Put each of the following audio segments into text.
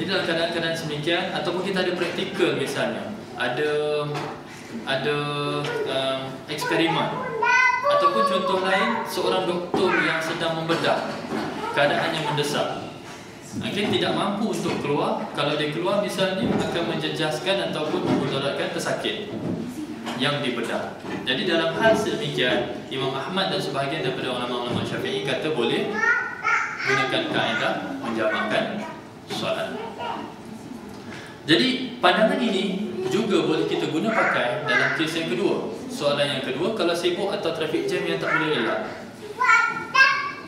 Jadi dalam keadaan-keadaan semikian, ataupun kita ada praktikal misalnya, ada eksperimen, ataupun contoh lain, seorang doktor yang sedang membedah, keadaan yang mendesak, mungkin tidak mampu untuk keluar. Kalau dia keluar misalnya akan menjejaskan ataupun memudaratkan pesakit yang dibedah. Jadi dalam hal sedemikian, Imam Ahmad dan sebahagian daripada ulama-ulama Syafi'i kata boleh gunakan kaedah menjamakkan solat. Jadi pandangan ini juga boleh kita guna pakai dalam kes yang kedua. Soalan yang kedua, kalau sibuk atau trafik jam yang tak boleh elak,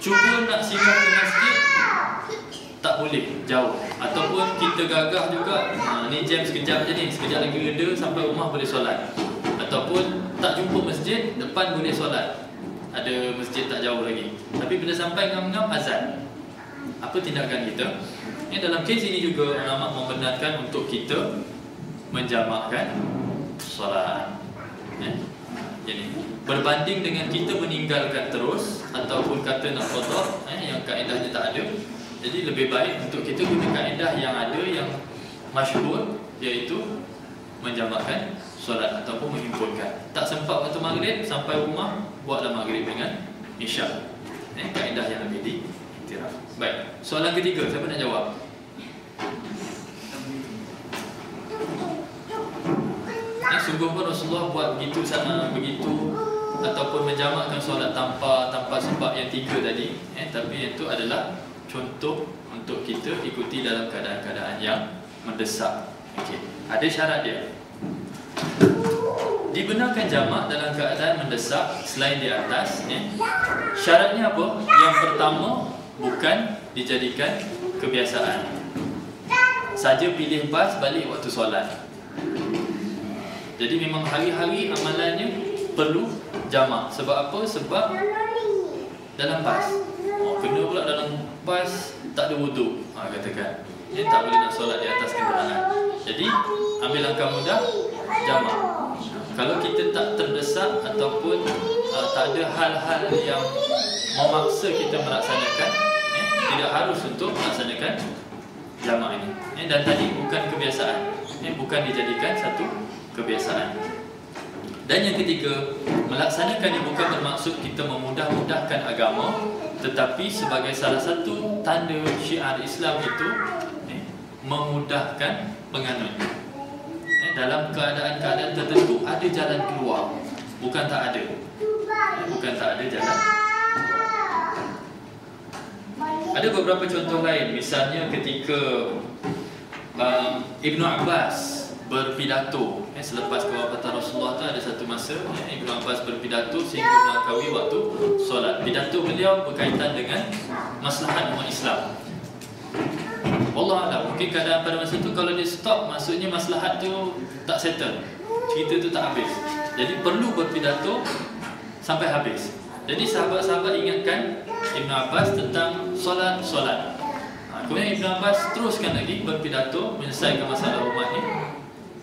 cuba nak singgah ke masjid, tak boleh, jauh. Ataupun kita gagah juga, ni jam sekejap je ni, sekejap lagi reda sampai rumah boleh solat. Ataupun tak jumpa masjid, depan boleh solat, ada masjid tak jauh lagi, tapi bila sampai ngam-ngam azan. Apa tindakan kita? Dalam kes ini juga ulama membenarkan untuk kita menjamakkan solat. Jadi berbanding dengan kita meninggalkan terus ataupun kata nak qada, yang kaedahnya tak ada. Jadi lebih baik untuk kita guna kaedah yang ada, yang masyhur, iaitu menjamakkan solat ataupun menghimpunkan. Tak sempat waktu maghrib, sampai rumah buatlah maghrib dengan isyak. Kaedah yang lebih diiktiraf. Baik, soalan ketiga, siapa nak jawab? Sungguh pun Rasulullah buat begitu sana begitu, ataupun menjamakkan solat tanpa sebab yang tiga tadi. Tapi itu adalah contoh untuk kita ikuti dalam keadaan-keadaan yang mendesak. Ada syarat dia. Dibenarkan jamak dalam keadaan mendesak selain di atas. Syaratnya apa? Yang pertama, bukan dijadikan kebiasaan. Saja pilih bas balik waktu solat. Jadi memang hari-hari amalannya perlu jamak. Sebab apa? Sebab dalam bas. Kena pula dalam bas, tak ada wuduk, katakan. Tak boleh nak solat di atas kenderaan. Jadi ambil langkah mudah, jamak. Kalau kita tak terdesak ataupun tak ada hal-hal yang memaksa kita melaksanakan, tidak harus untuk melaksanakan jamak ini. Dan tadi bukan kebiasaan, bukan dijadikan satu kebiasaan. Dan yang ketiga, melaksanakan ini bukan bermaksud kita memudah-mudahkan agama, tetapi sebagai salah satu tanda syiar Islam itu memudahkan penganut. Dalam keadaan-keadaan tertentu ada jalan keluar, bukan tak ada. Bukan tak ada jalan. Ada beberapa contoh lain. Misalnya ketika Ibnu Abbas berpidato, selepas kewafatan Rasulullah tu ada satu masa Ibnu Abbas berpidato sehingga melangkaui waktu solat. Pidato beliau berkaitan dengan maslahat umat Islam. Allah Alam, mungkin keadaan pada masa itu kalau dia stop, maksudnya maslahat tu tak settle, cerita tu tak habis. Jadi perlu berpidato sampai habis. Jadi sahabat-sahabat ingatkan Ibnu Abbas tentang solat. Kemudian Ibnu Abbas teruskan lagi berpidato menyelesaikan masalah umat ni,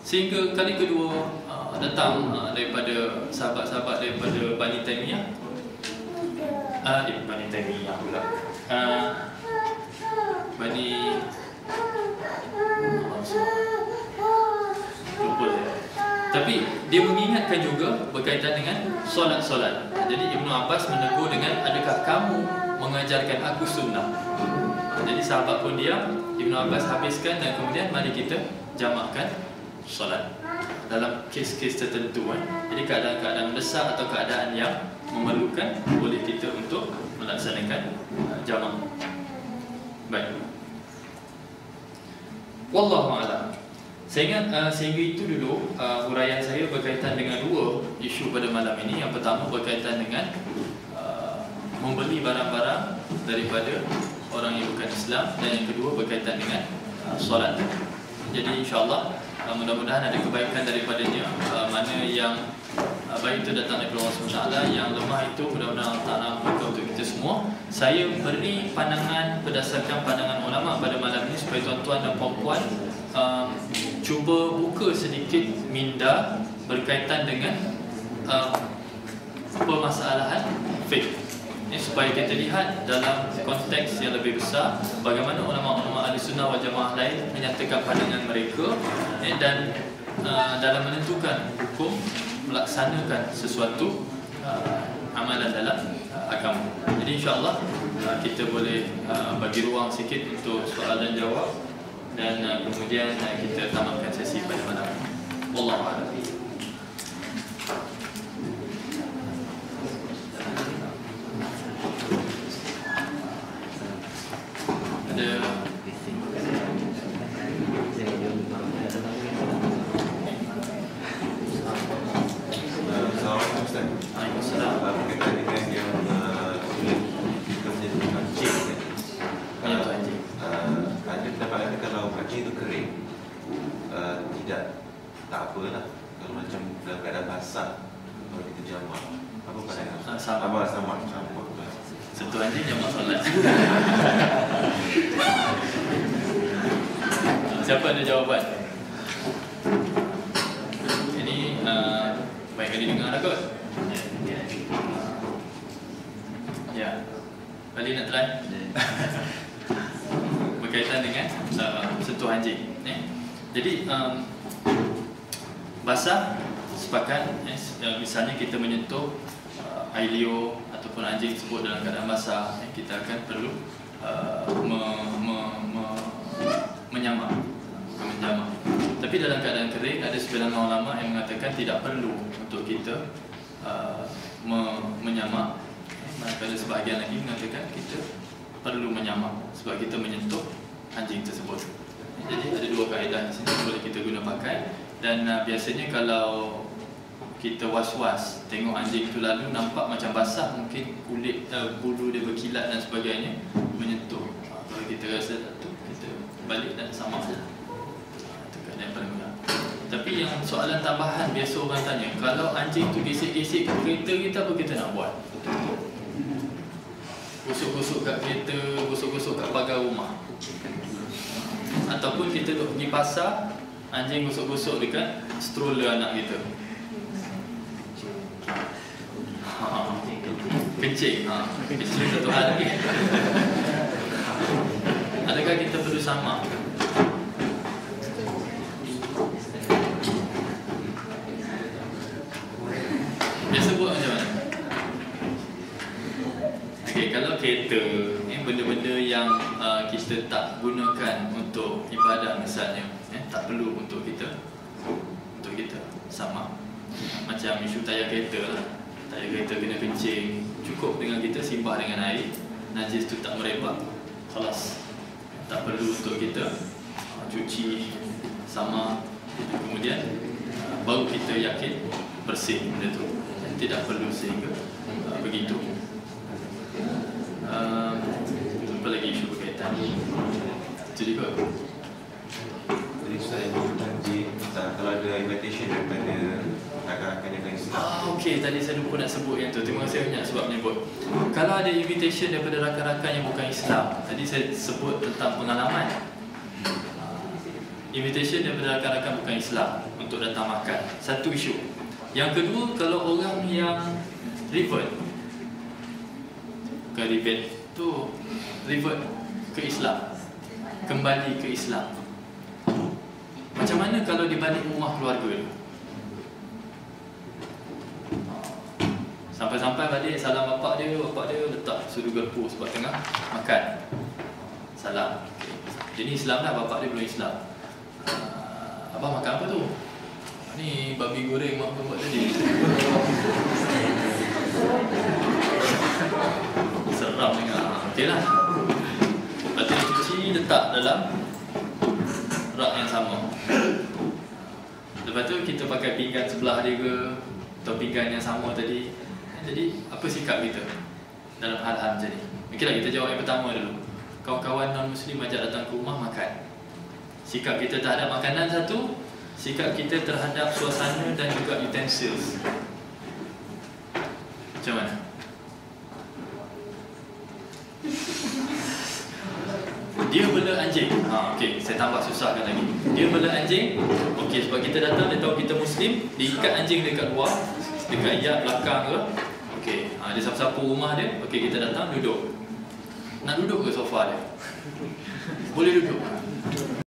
sehingga kali kedua datang daripada sahabat-sahabat daripada Bani Taimiyah, Bani Taimiyah pula, Bani lupa saya. Tapi dia mengingatkan juga berkaitan dengan solat. Jadi Ibnu Abbas menegur dengan, adakah kamu mengajarkan aku sunnah? Jadi sahabat pun diam, Ibnu Abbas habiskan, dan kemudian mari kita jamakkan solat dalam kes-kes tertentu. Jadi keadaan-keadaan mendesak atau keadaan yang memerlukan, boleh kita untuk melaksanakan jamak. Baik, wallahu a'lam. Sehingga itu dulu huraian saya berkaitan dengan dua isu pada malam ini. Yang pertama berkaitan dengan membeli barang-barang daripada orang yang bukan Islam, dan yang kedua berkaitan dengan solat. Jadi insya-Allah mudah-mudahan ada kebaikan daripadanya. Mana yang baik itu datang daripada Allah SWT, yang lemah itu mudah-mudahan Allah Ta'ala ampunkan untuk kita semua. Saya beri pandangan berdasarkan pandangan ulama pada malam ini, supaya tuan-tuan dan puan-puan cuba buka sedikit minda berkaitan dengan permasalahan fiqh. supaya kita lihat dalam konteks yang lebih besar bagaimana ulama-ulama Ahlussunnah wal Jamaah lain menyatakan pandangan mereka dan dalam menentukan hukum melaksanakan sesuatu amalan dalam agama. Jadi insya-Allah kita boleh bagi ruang sikit untuk soalan jawab dan kemudian kita tamatkan sesi pada malam. Wallahu a'lam. Sentuh anjing jamak solat. Siapa ada jawapan? Ini baik kali dengar lah kot. Ya, kali nak try. Berkaitan dengan sentuh anjing. Jadi basah sepakat. Misalnya kita menyentuh air liur ataupun anjing tersebut dalam keadaan basah, kita akan perlu menyamak, bukan menjamak. Tapi dalam keadaan kering, ada sebilangan ulama yang mengatakan tidak perlu untuk kita menyamak. Manakala sebahagian lagi mengatakan kita perlu menyamak sebab kita menyentuh anjing tersebut. Jadi ada dua kaedah di sini boleh kita guna pakai. Dan biasanya kalau kita was-was tengok anjing itu lalu nampak macam basah, mungkin kulit bulu dia berkilat dan sebagainya, menyentuh. Kalau kita rasa tu, kita balik dan sama saja. Itu keadaan yang paling mudah. Tapi yang soalan tambahan biasa orang tanya, kalau anjing tu gesek-gesek kat kereta kita, apa kita nak buat? Gosok-gosok kat kereta, gosok-gosok kat pagar rumah. Ataupun kita duduk pergi pasar, anjing gosok-gosok dekat stroller anak kita. Kencing. Kencing satu hal lagi. Adakah kita perlu sama? Biasa buat macam mana? Okey, kalau kereta ni benda-benda yang kita tak gunakan untuk ibadah misalnya, tak perlu untuk kita sama. Macam isu tayar kereta lah. Tayar kereta kena kencing, cukup dengan kita simbah dengan air, najis tu tak merebak, khalas. Tak perlu untuk kita cuci sama. Kemudian baru kita yakin bersih benda tu. Tidak perlu sehingga begitu. Apa lagi isu berkaitan? Itu juga. Jadi saya janji kalau ada invitation daripada rakan-rakan yang lain Islam. Okey, tadi saya lupa nak sebut yang tu. Terima kasih banyak sebab menyebut. Kalau ada invitation daripada rakan-rakan yang bukan Islam, tadi saya sebut tentang pengalaman. Invitation daripada rakan-rakan bukan Islam untuk datang makan. Satu isu. Yang kedua, kalau orang yang revert ke Islam, kembali ke Islam. Macam mana kalau di balik rumah keluarga dia? Sampai-sampai balik salam bapak dia letak sudu garpu sebab tengah makan. Salam. Dia ni Islam dah, bapak dia belum Islam. Abang makan apa tu? Ni babi goreng mak buat tadi. Seram dengar. Okeylah. Lepas tu cuci, letak dalam rak yang sama. Lepas tu kita pakai pinggan sebelah dia ke, atau pinggan yang sama tadi. Jadi apa sikap kita dalam hal-hal macam ni? Okeylah, kita jawab yang pertama dulu. Kawan-kawan non-Muslim ajak datang ke rumah makan. Sikap kita terhadap makanan satu, sikap kita terhadap suasana dan juga utensils. Macam mana? Dia bela anjing. Okey, saya tambah susahkan lagi. Dia bela anjing. Okey, sebab kita datang, dia tahu kita Muslim, dia ikat anjing dekat luar, dekat yard belakang ke. Okey, dia siapa-siapa rumah dia, okey kita datang duduk. Nak duduk ke sofa dia? Boleh duduk.